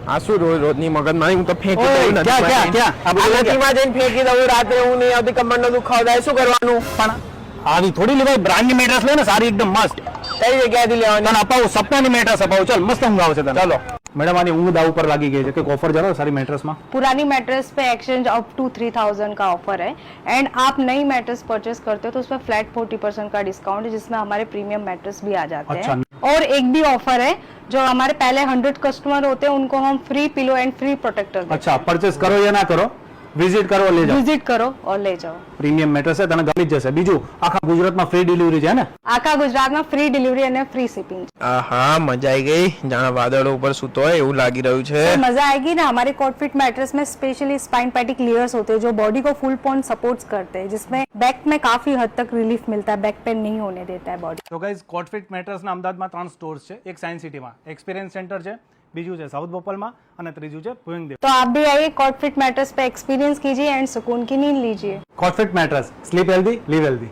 આ શું રોજની મગજમારી? હું તો ફેંકી દઉં. ક્યાં જઈને ફેંકી દઉં. રાત્રે હું નહીં આવતી, કમરનો દુખાવો થાય, શું કરવાનું? પણ આવી થોડી લેવાય. બ્રાન્ડની મેટ્રેસ લે ને, સારી એકદમ મસ્ત. કઈ જગ્યાએથી લેવાની? તને અપાવું, સપનાની મેટ્રેસ અપાવું. ચાલ, મસ્ત ઊંઘ આવશે તને. ચાલો मैडम आनी ऊँग दाव पर लगी गई है कि ऑफर जरा सारी मैट्रेस में। पुरानी मैट्रेस पे एक्सचेंज अप टू 3000 का ऑफर है एंड आप नई मैट्रेस परचेस करते हो तो उसमें फ्लैट 40% का डिस्काउंट है जिसमें हमारे प्रीमियम मैट्रेस भी आ जाते हैं। और एक भी ऑफर है जो हमारे पहले 100 कस्टमर होते हैं उनको हम free pillow and free protector. अच्छा, परचेस करो या ना करो, विजिट करो, ले जाओ, विजिट करो और ले जाओ। प्रीमियम मैट्रेस है, तने गमी ज जશે। બીજું આખા ગુજરાતમાં ફ્રી ડિલિવરી છે ને? આખા ગુજરાતમાં ફ્રી ડિલિવરી અને ફ્રી શિપિંગ। આહા, મજા આવી ગઈ। જાણે વાદળો ઉપર સૂતો હોય એવું લાગી રહ્યું છે। मजा आएगी ना। हमारे कॉटफिट मैट्रेस में स्पेशली स्पाइन पैटिक लेयर्स होते हैं जो बॉडी को फुल पॉन सपोर्ट्स करते हैं, जिसमें बैक में काफी हद तक रिलीफ मिलता है, बैक पेन नहीं होने देता है बॉडी। તો ગાઈઝ, કોટફિટ મેટ્રેસના અમદાવાદમાં 3 સ્ટોર્સ છે। એક સાયન્સ સિટીમાં એક્સપિરિયન્સ સેન્ટર છે, બીજું છે સાઉથ બોપલમાં અને ત્રીજું છે ભુવનદેવ। तो आप भी आइए कॉटफिट मैट्रेस पे एक्सपीरियंस कीजिए एंड सुकून की नींद लीजिए। Cotfit mattress, sleep healthy, live healthy.